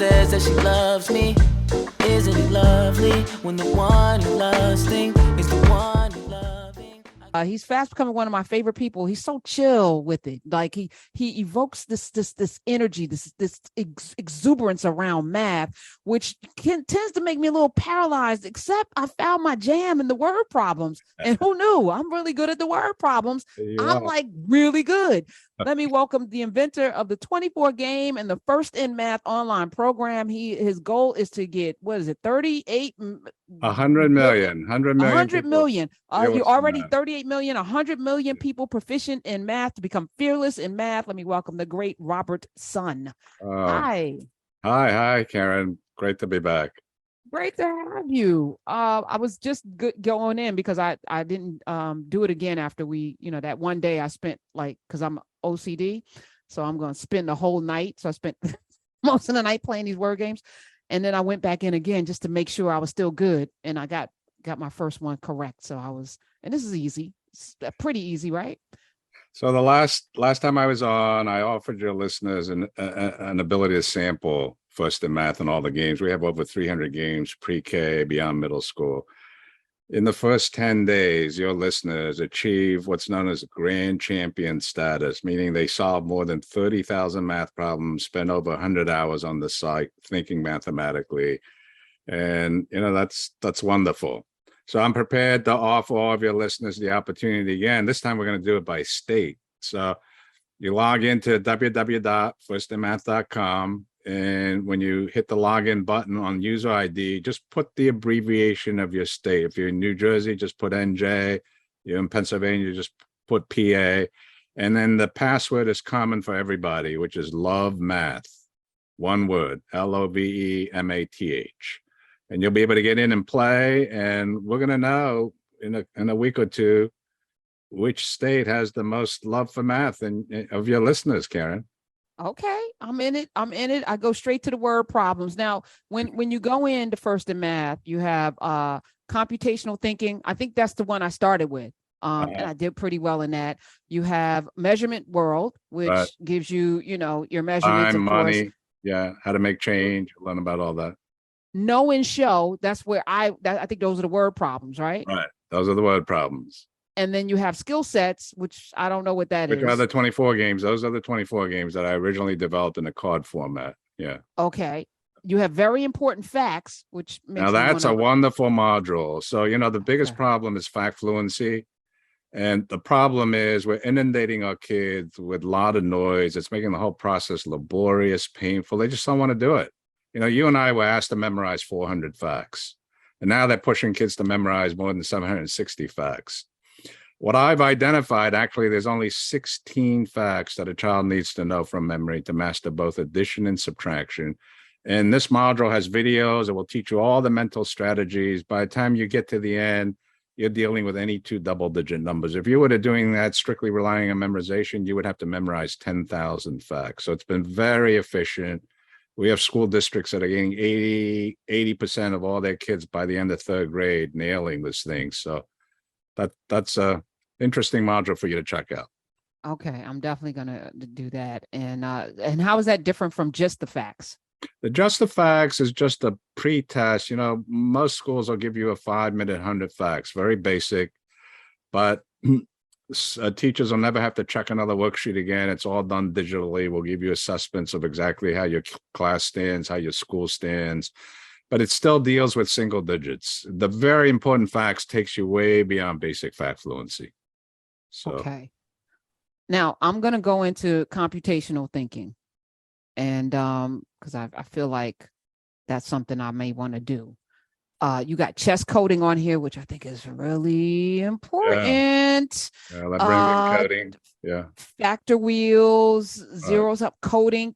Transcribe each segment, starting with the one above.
says that she loves me. Isn't it lovely when the one you loving is the one you're loving? He's fast becoming one of my favorite people. He's so chill with it. Like he evokes this energy, this exuberance around math, which tends to make me a little paralyzed. Except I found my jam in the word problems, and who knew? I'm really good at the word problems. I'm like really good. Let me welcome the inventor of the 24 game and the first in math online program. His goal is to get, what is it, 38 100 million. 100 million. You're already math. 38 million, 100 million people proficient in math to become fearless in math. Let me welcome the great Robert Sun. Hi. Hi, Karen. Great to be back. Great to have you. I was just going in because I didn't do it again after we, that one day I spent because I'm OCD. So I'm going to spend the whole night. So I spent most of the night playing these word games. And then I went back in again just to make sure I was still good. And I got my first one correct. So and this is easy. It's pretty easy, right? So the last time I was on, I offered your listeners an ability to sample first in math and all the games. We have over 300 games, pre-K, beyond middle school. In the first 10 days, your listeners achieve what's known as grand champion status, meaning they solve more than 30,000 math problems, spend over 100 hours on the site thinking mathematically. And, that's wonderful. So I'm prepared to offer all of your listeners the opportunity again. This time we're going to do it by state. So you log into www.firstinmath.com. And when you hit the login button on user ID, just put the abbreviation of your state. If you're in New Jersey, just put NJ. You're in Pennsylvania, just put PA. And then the password is common for everybody, which is love math. One word, LOVEMATH. And you'll be able to get in and play. And we're going to know in a week or two which state has the most love for math of your listeners, Karen. Okay, I'm in it. I go straight to the word problems. Now, when you go into first in math, you have computational thinking. I think that's the one I started with. And I did pretty well in that. You have measurement world, which gives you, your measurements, Time, of course. money, how to make change, learn about all that. Know and show, that's where I think those are the word problems, right? Right, those are the word problems. And then you have skill sets, which I don't know what that is. Which are the 24 games. Those are the 24 games that I originally developed in a card format. Yeah. Okay. You have very important facts, which makes now that's a wonderful module. So, the biggest problem is fact fluency. And the problem is we're inundating our kids with a lot of noise. It's making the whole process laborious, painful. They just don't want to do it. You and I were asked to memorize 400 facts. And now they're pushing kids to memorize more than 760 facts. What I've identified, actually, there's only 16 facts that a child needs to know from memory to master both addition and subtraction. And this module has videos. It will teach you all the mental strategies. By the time you get to the end, you're dealing with any two double-digit numbers. If you were doing that strictly relying on memorization, you would have to memorize 10,000 facts. So it's been very efficient. We have school districts that are getting 80% of all their kids by the end of third grade nailing this thing. So that's a interesting module for you to check out. Okay, I'm definitely gonna do that. And how is that different from just the facts? The just the facts is just a pre-test. Most schools will give you a 5-minute 100 facts, very basic, but teachers will never have to check another worksheet again. It's all done digitally. We'll give you assessments of exactly how your class stands, how your school stands, but it still deals with single digits. The very important facts takes you way beyond basic fact fluency. So. Okay. Now I'm going to go into computational thinking, and because I feel like that's something I may want to do. You got chess coding on here, which I think is really important. Yeah, that brings in coding. Yeah. Factor wheels, zeros up, coding.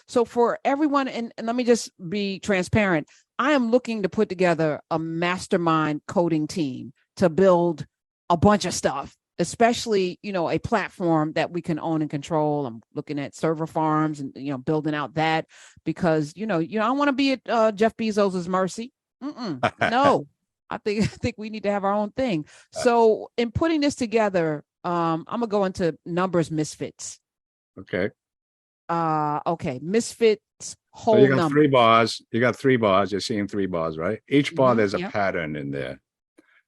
So for everyone, and let me just be transparent, I am looking to put together a mastermind coding team to build a bunch of stuff, especially, a platform that we can own and control. I'm looking at server farms and, building out that because, I want to be at Jeff Bezos's mercy. No, I think we need to have our own thing. So in putting this together, I'm gonna go into numbers misfits. Okay. okay, misfits So whole you got number. three bars. You got three bars. You're seeing three bars, right? Each bar, there's a Yep. pattern in there.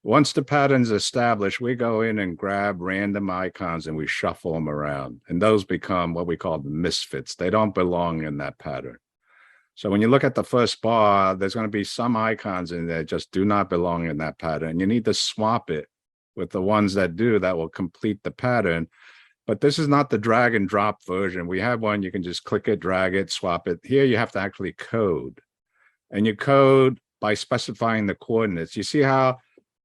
Once the pattern's established, we go in and grab random icons and we shuffle them around. And those become what we call the misfits. They don't belong in that pattern. So when you look at the first bar, there's going to be some icons in there that just do not belong in that pattern. You need to swap it with the ones that do, that will complete the pattern. But this is not the drag and drop version. We have one, you can just click it, drag it, swap it. Here you have to actually code. And you code by specifying the coordinates. You see how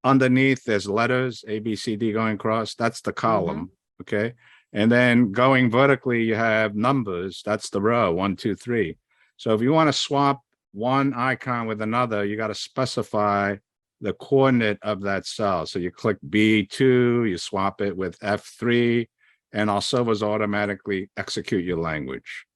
underneath there's letters, A, B, C, D going across? That's the column, okay? And then going vertically, you have numbers. That's the row, 1, 2, 3. So if you want to swap one icon with another, you got to specify the coordinate of that cell. So you click B2, you swap it with F3, and our servers automatically execute your language.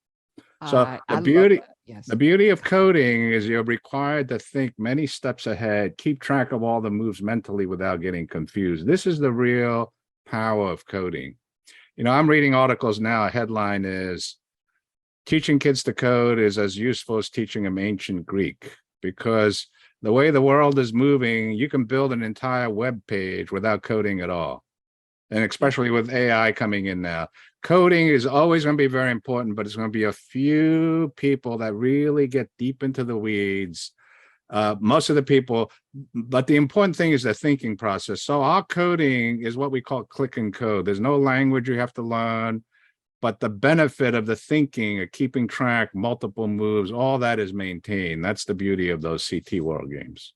So the beauty of coding is you're required to think many steps ahead, keep track of all the moves mentally without getting confused. This is the real power of coding. You know, I'm reading articles now. A headline is, teaching kids to code is as useful as teaching them ancient Greek, because the way the world is moving, you can build an entire web page without coding at all. And especially with AI coming in now, coding is always going to be very important, but it's going to be a few people that really get deep into the weeds. Most of the people, but the important thing is the thinking process. So our coding is what we call click and code. There's no language you have to learn, but the benefit of the thinking, of keeping track, multiple moves, all that is maintained. That's the beauty of those CT World games.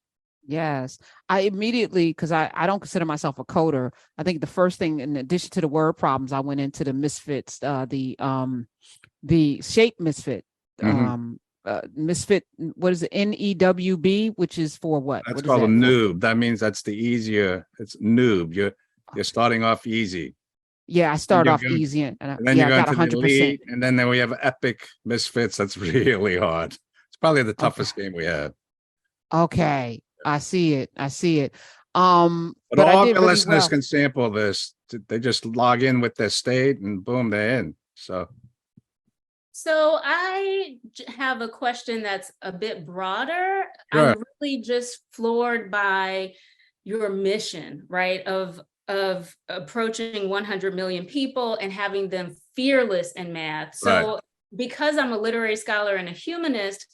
Yes, I immediately, because I don't consider myself a coder. I think the first thing, in addition to the word problems, I went into the misfits, the shape misfit, misfit. What is it? NEWB, which is for what? That's what called is a that noob. That means that's the easier. It's noob. You're starting off easy. Yeah, I start off easy, and then you I go got into the 100%. elite, and then we have epic misfits. That's really hard. It's probably the toughest game we have. Okay, I see it. But But all I of did your really listeners well. can sample this. They just log in with their state, and boom, they're in. So I have a question that's a bit broader. Sure. I'm really just floored by your mission, right? Of approaching 100 million people and having them fearless in math. So because I'm a literary scholar and a humanist,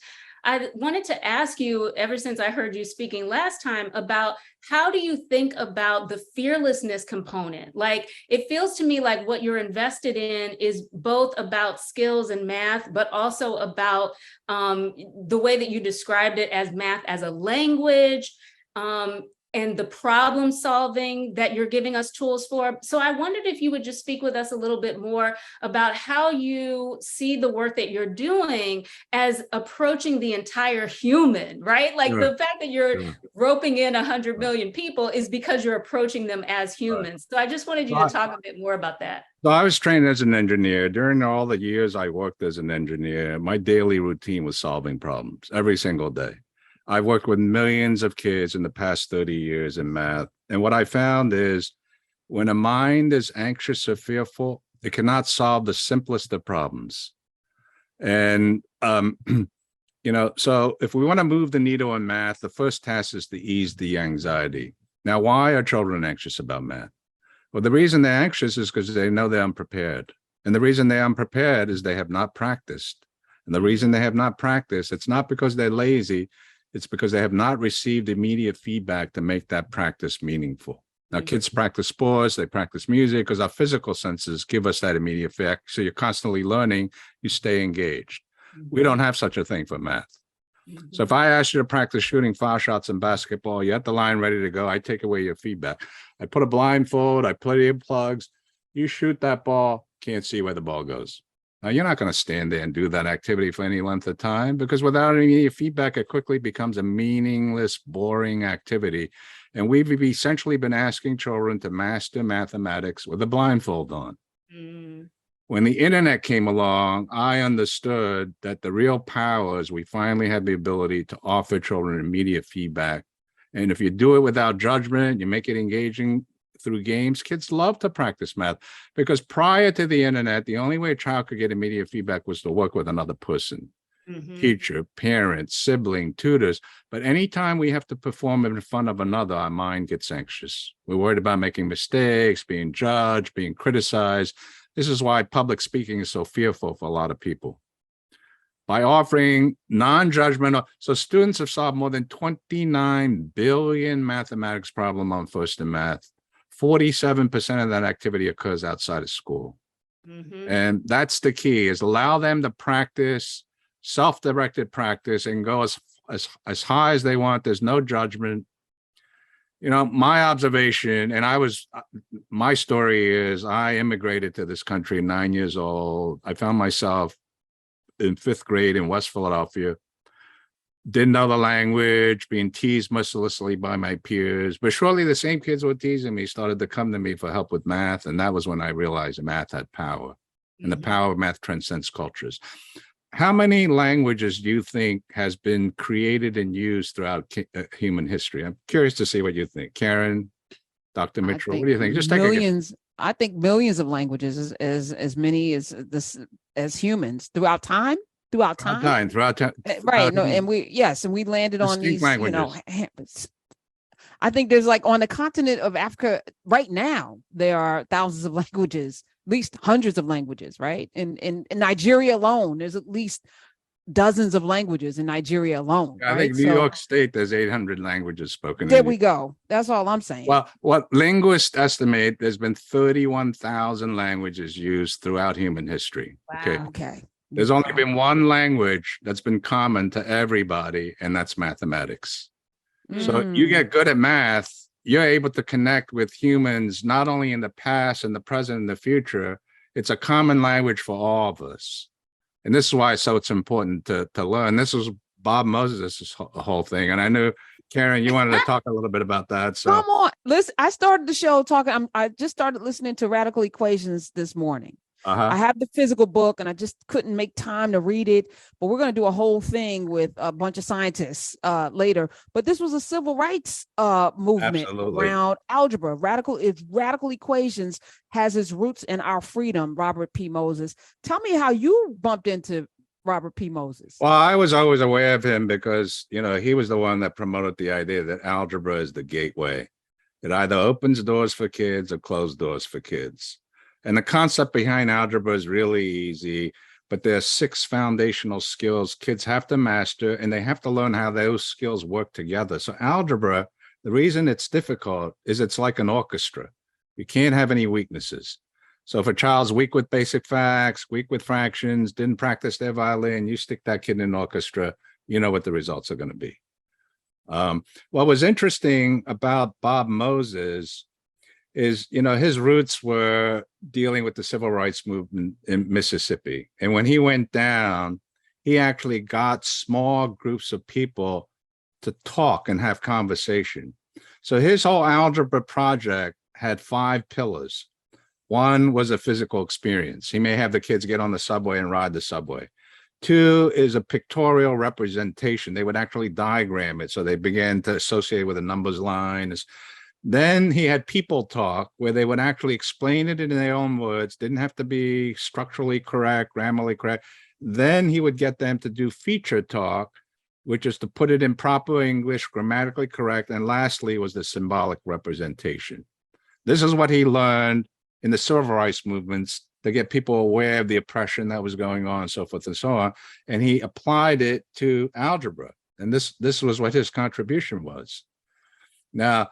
I wanted to ask you, ever since I heard you speaking last time, about how do you think about the fearlessness component? Like, it feels to me like what you're invested in is both about skills and math, but also about the way that you described it as math as a language, and the problem solving that you're giving us tools for. So I wondered if you would just speak with us a little bit more about how you see the work that you're doing as approaching the entire human, right? Like the fact that you're roping in 100 million people is because you're approaching them as humans. So I just wanted you to talk a bit more about that. So I was trained as an engineer. During all the years I worked as an engineer, my daily routine was solving problems every single day. I've worked with millions of kids in the past 30 years in math. And what I found is when a mind is anxious or fearful, it cannot solve the simplest of problems. And, so if we want to move the needle in math, the first task is to ease the anxiety. Now, why are children anxious about math? Well, the reason they're anxious is because they know they're unprepared. And the reason they're unprepared is they have not practiced. And the reason they have not practiced, it's not because they're lazy. It's because they have not received immediate feedback to make that practice meaningful. Now, kids practice sports, they practice music because our physical senses give us that immediate feedback. So you're constantly learning, you stay engaged. We don't have such a thing for math. So if I ask you to practice shooting foul shots in basketball, you're at the line ready to go, I take away your feedback. I put a blindfold, I put earplugs, you shoot that ball, can't see where the ball goes. Now, you're not going to stand there and do that activity for any length of time, because without any feedback, it quickly becomes a meaningless, boring activity. And we've essentially been asking children to master mathematics with a blindfold on. When the internet came along, I understood that the real power is we finally had the ability to offer children immediate feedback. And if you do it without judgment, you make it engaging, through games. Kids love to practice math because prior to the internet, the only way a child could get immediate feedback was to work with another person, teacher, parent, sibling, tutors. But anytime we have to perform in front of another, our mind gets anxious. We're worried about making mistakes, being judged, being criticized. This is why public speaking is so fearful for a lot of people. By offering non-judgmental, so students have solved more than 29 billion mathematics problem on First in Math. 47% of that activity occurs outside of school. And that's the key, is allow them to practice, self-directed practice, and go as high as they want. There's no judgment. You know, my observation, and my story is I immigrated to this country at 9 years old. I found myself in 5th grade in West Philadelphia, didn't know the language, being teased mercilessly by my peers. But shortly, the same kids were teasing me started to come to me for help with math. And that was when I realized that math had power, and the power of math transcends cultures. How many languages do you think has been created and used throughout human history? I'm curious to see what you think. Karen, Dr. Mitchell, what do you think? Just millions. I think millions of languages, as many as humans throughout time. Throughout time. Right. No, and we landed on these languages. I think there's like on the continent of Africa right now, there are thousands of languages, at least hundreds of languages, right? In Nigeria alone, there's at least dozens of languages in Nigeria alone. I think New York State, there's 800 languages spoken. There we go. That's all I'm saying. Well, what linguists estimate, there's been 31,000 languages used throughout human history. Wow. Okay. There's only been one language that's been common to everybody, and that's mathematics. So you get good at math, you're able to connect with humans, not only in the past and the present and the future. It's a common language for all of us. And this is why it's important to learn. This was Bob Moses' whole thing. And I knew, Karen, you wanted to talk a little bit about that. So come on. Listen, I started the show talking. I just started listening to Radical Equations this morning. I have the physical book and I just couldn't make time to read it, but we're going to do a whole thing with a bunch of scientists later. But this was a civil rights movement around algebra. Radical Equations has its roots in our freedom. Robert P. Moses. Tell me how you bumped into Robert P. Moses. Well, I was always aware of him because, he was the one that promoted the idea that algebra is the gateway. It either opens doors for kids or closes doors for kids. And the concept behind algebra is really easy, but there are 6 foundational skills kids have to master, and they have to learn how those skills work together. So algebra, the reason it's difficult is it's like an orchestra. You can't have any weaknesses. So if a child's weak with basic facts, weak with fractions, didn't practice their violin, you stick that kid in an orchestra, you know what the results are going to be. What was interesting about Bob Moses is, his roots were dealing with the civil rights movement in Mississippi. And when he went down, he actually got small groups of people to talk and have conversation. So his whole algebra project had 5 pillars. One was a physical experience. He may have the kids get on the subway and ride the subway. 2 is a pictorial representation. They would actually diagram it. So they began to associate with a numbers line. Then he had people talk, where they would actually explain it in their own words, didn't have to be structurally correct, grammatically correct. Then he would get them to do feature talk, which is to put it in proper English, grammatically correct. And lastly was the symbolic representation. This is what he learned in the civil rights movements to get people aware of the oppression that was going on, and so forth and so on. And he applied it to algebra. And this was what his contribution was. Now,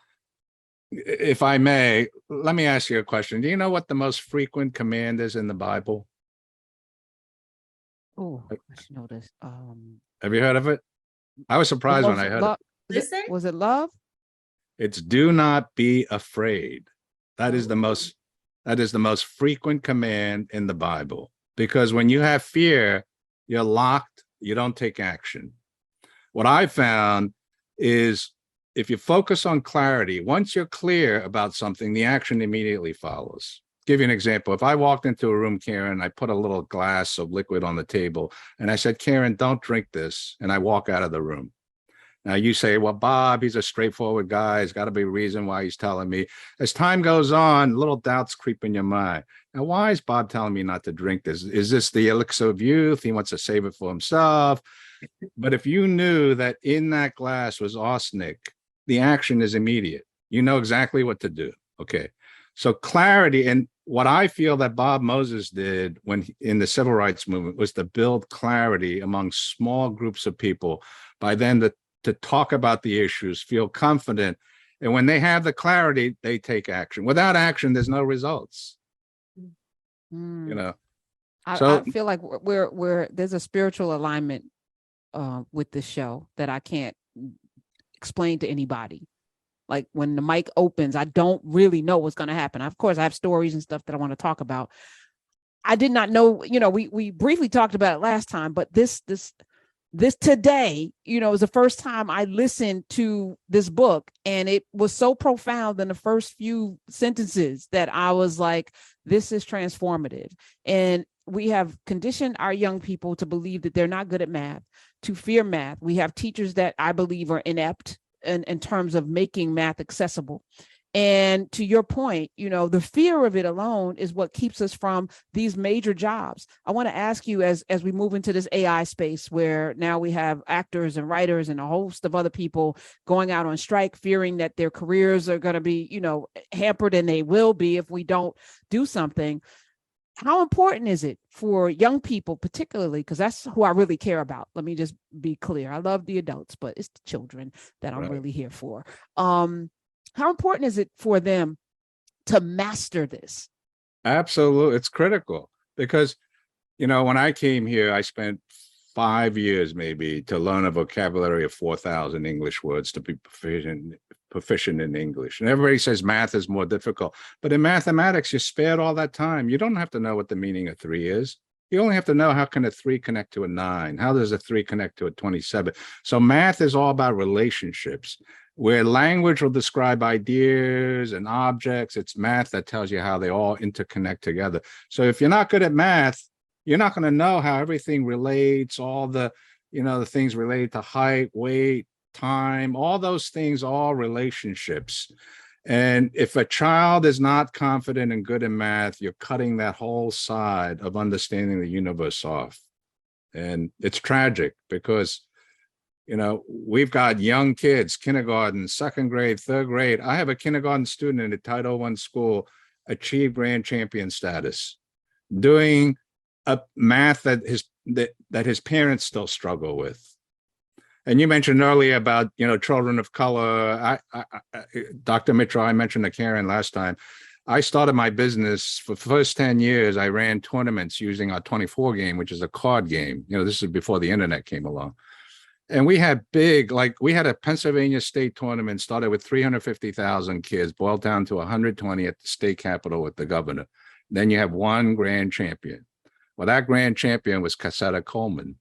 if I may, let me ask you a question. Do you know what the most frequent command is in the Bible? Oh, I should know this. Have you heard of it? I was surprised when I heard it. Was it love? It's do not be afraid. That is the most frequent command in the Bible, because when you have fear, you're locked, you don't take action. What I found is, if you focus on clarity, once you're clear about something, the action immediately follows. Give you an example. If I walked into a room, Karen, I put a little glass of liquid on the table and I said, Karen, don't drink this. And I walk out of the room. Now you say, well, Bob, he's a straightforward guy. There's got to be a reason why he's telling me. As time goes on, little doubts creep in your mind. Now, why is Bob telling me not to drink this? Is this the elixir of youth? He wants to save it for himself. But if you knew that in that glass was arsenic, the action is immediate. You know exactly what to do. Okay. So clarity, and what I feel that Bob Moses did when in the civil rights movement was to build clarity among small groups of people by then to talk about the issues, feel confident. And when they have the clarity, they take action. Without action, there's no results. You know, I feel like we're there's a spiritual alignment with this show that I can't explain to anybody. Like when the mic opens, I don't really know what's going to happen. Of course, I have stories and stuff that I want to talk about. I did not know, we briefly talked about it last time, but this today, is the first time I listened to this book, and it was so profound in the first few sentences that I was like, this is transformative. And we have conditioned our young people to believe that they're not good at math, to fear math. We have teachers that I believe are inept in terms of making math accessible. And to your point, the fear of it alone is what keeps us from these major jobs. I want to ask you, as we move into this AI space, where now we have actors and writers and a host of other people going out on strike, fearing that their careers are going to be, hampered, and they will be if we don't do something. How important is it for young people, particularly, because that's who I really care about? Let me just be clear. I love the adults, but it's the children that I'm really here for. How important is it for them to master this? Absolutely. It's critical because, when I came here, I spent 5 years maybe to learn a vocabulary of 4,000 English words to be proficient in English. And everybody says math is more difficult, but in mathematics, you're spared all that time. You don't have to know what the meaning of 3 is. You only have to know, how can a 3 connect to a 9? How does a 3 connect to a 27? So math is all about relationships. Where language will describe ideas and objects, it's math that tells you how they all interconnect together. So if you're not good at math, you're not going to know how everything relates, all the, the things related to height, weight, time, all those things, all relationships. And if a child is not confident and good in math, you're cutting that whole side of understanding the universe off. And it's tragic because we've got young kids, kindergarten, second grade, third grade. I have a kindergarten student in a Title I school, achieve grand champion status, doing a math that his parents still struggle with. And you mentioned earlier about, children of color. Dr. Mitra, I mentioned to Karen last time. I started my business for the first 10 years. I ran tournaments using our 24 game, which is a card game. This is before the internet came along. And we had we had a Pennsylvania state tournament, started with 350,000 kids, boiled down to 120 at the state capitol with the governor. Then you have one grand champion. Well, that grand champion was Cassetta Coleman.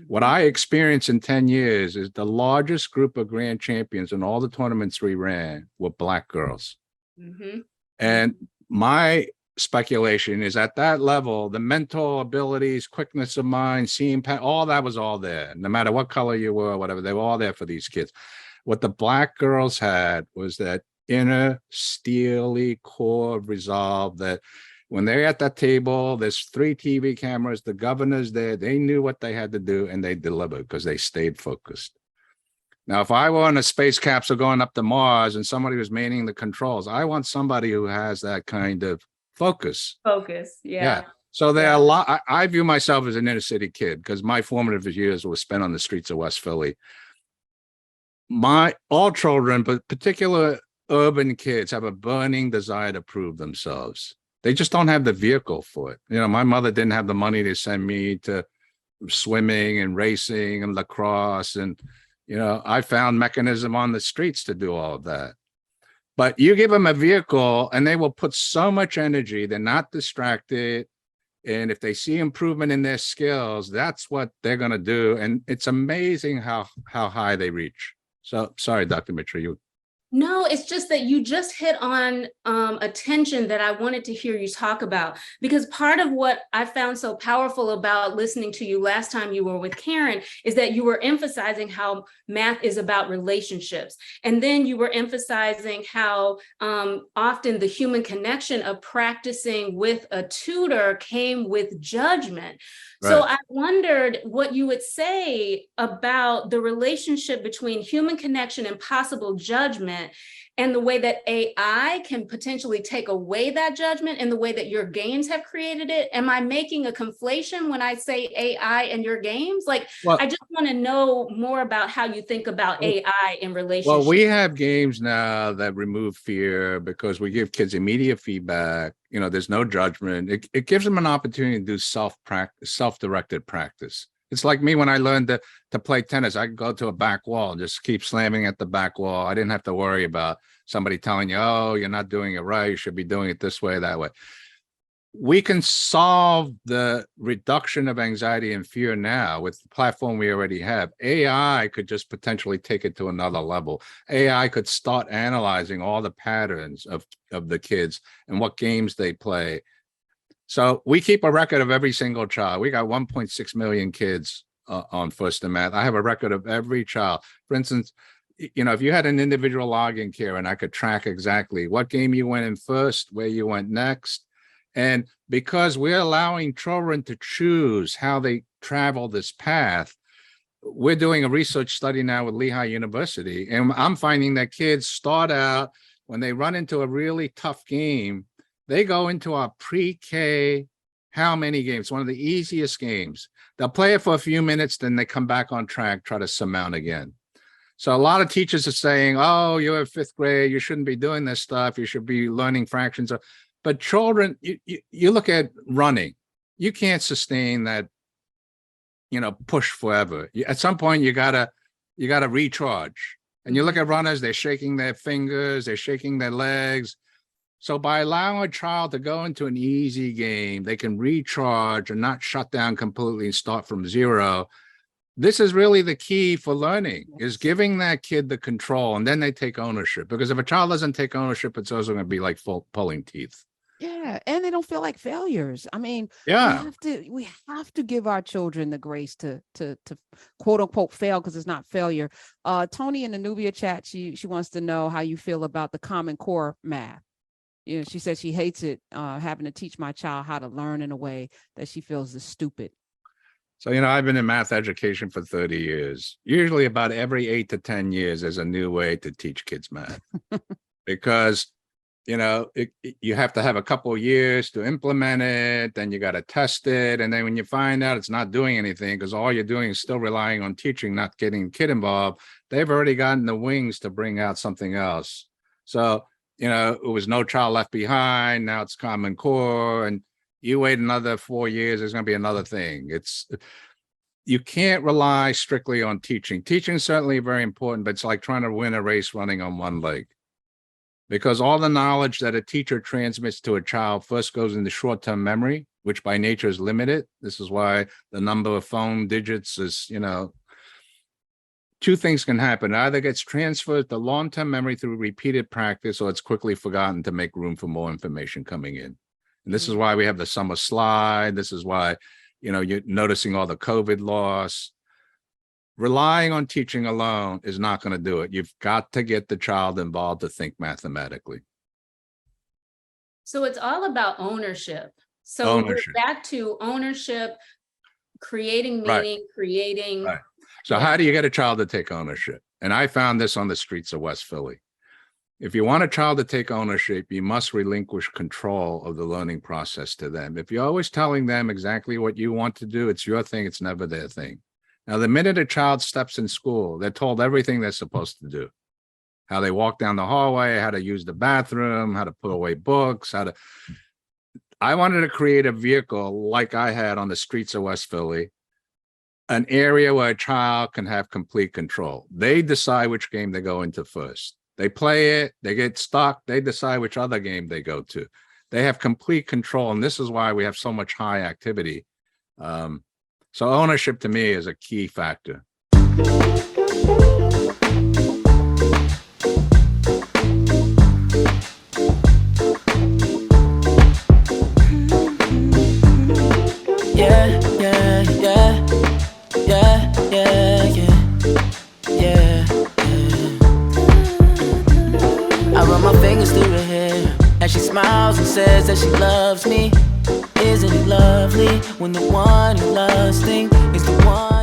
What I experienced in 10 years is the largest group of grand champions in all the tournaments we ran were Black girls. Mm-hmm. And my speculation is at that level, the mental abilities, quickness of mind, seeing, all that was all there. No matter what color you were, whatever, they were all there for these kids. What the Black girls had was that inner steely core of resolve that when they're at that table, there's 3 TV cameras, the governor's there, they knew what they had to do and they delivered because they stayed focused. Now, if I were on a space capsule going up to Mars and somebody was manning the controls, I want somebody who has that kind of focus. Yeah. So there are a lot. I view myself as an inner city kid because my formative years were spent on the streets of West Philly. All children, but particular urban kids, have a burning desire to prove themselves. They just don't have the vehicle for it. My mother didn't have the money to send me to swimming and racing and lacrosse. And, I found mechanism on the streets to do all of that. But you give them a vehicle and they will put so much energy, they're not distracted. And if they see improvement in their skills, that's what they're going to do. And it's amazing how high they reach. So sorry, Dr. Mitra, you. No, it's just that you just hit on a tension that I wanted to hear you talk about, because part of what I found so powerful about listening to you last time you were with Karen is that you were emphasizing how math is about relationships. And then you were emphasizing how often the human connection of practicing with a tutor came with judgment. So Right. I wondered what you would say about the relationship between human connection and possible judgment, and the way that AI can potentially take away that judgment, and the way that your games have created it. Am I making a conflation when I say AI and your games? Like, Well, I just want to know more about how you think about AI in well, relationship. we have games now that remove fear because we give kids immediate feedback. You know, there's no judgment. It gives them an opportunity to do self-directed practice. It's like me when I learned to play tennis. I could go to a back wall and just keep slamming at the back wall. I didn't have to worry about somebody telling you, oh, you're not doing it right. You should be doing it this way, that way. We can solve the reduction of anxiety and fear now with the platform we already have. AI could just potentially take it to another level. AI could start analyzing all the patterns of the kids and what games they play. So we keep a record of every single child. We got 1.6 million kids on First in Math. I have a record of every child. For instance, you know, if you had an individual login, Karen, I could track exactly what game you went in first, where you went next. And because we're allowing children to choose how they travel this path, we're doing a research study now with Lehigh University, and I'm finding that kids start out, when they run into a really tough game, they go into our pre-K, how many games, one of the easiest games. They'll play it for a few minutes, then they come back on track, try to surmount again. So a lot of teachers are saying, oh, you're in fifth grade, you shouldn't be doing this stuff, you should be learning fractions. But children, you look at running, you can't sustain that, you know, push forever. At some point, you gotta recharge. And you look at runners, they're shaking their fingers, they're shaking their legs. So by allowing a child to go into an easy game, they can recharge and not shut down completely and start from zero. This is really the key for learning, is giving that kid the control, and then they take ownership. Because if a child doesn't take ownership, it's also going to be like pulling teeth. Yeah, and they don't feel like failures. I mean, Yeah, we have to give our children the grace to quote unquote fail, because it's not failure. Tony in the Nubia chat, she wants to know how you feel about the Common Core math. You know, she says she hates it, having to teach my child how to learn in a way that she feels is stupid. so, you know, I've been in math education for 30 years. Usually about every 8 to 10 years, there's a new way to teach kids math. Because, you know, you have to have a couple of years to implement it, then you got to test it. And then when you find out it's not doing anything, because all you're doing is still relying on teaching, not getting kid involved, they've already gotten the wings to bring out something else. So, you know, it was No Child Left Behind, now it's Common Core, and you wait another 4 years, there's going to be another thing. You can't rely strictly on teaching. Teaching is certainly very important, but it's like trying to win a race running on one leg. Because all the knowledge that a teacher transmits to a child first goes into short-term memory, which by nature is limited. This is why the number of phone digits is, you know, two things can happen. It either gets transferred to long-term memory through repeated practice, or it's quickly forgotten to make room for more information coming in. And this is why we have the summer slide. This is why, you know, you're noticing all the COVID loss. Relying on teaching alone is not going to do it. You've got to get the child involved to think mathematically. So it's all about ownership. So Ownership. we're back to ownership, creating meaning, creating. Right. So how do you get a child to take ownership? And I found this on the streets of West Philly. If you want a child to take ownership, you must relinquish control of the learning process to them. If you're always telling them exactly what you want to do, it's your thing, it's never their thing. Now, the minute a child steps in school, they're told everything they're supposed to do. How they walk down the hallway, how to use the bathroom, how to put away books, I wanted to create a vehicle like I had on the streets of West Philly, an area where a child can have complete control. They decide which game they go into first. They play it, they get stuck, they decide which other game they go to. They have complete control, and this is why we have so much high activity. So ownership to me is a key factor. through her hair as she smiles and says that she loves me. Isn't it lovely when the one you're lusting is the one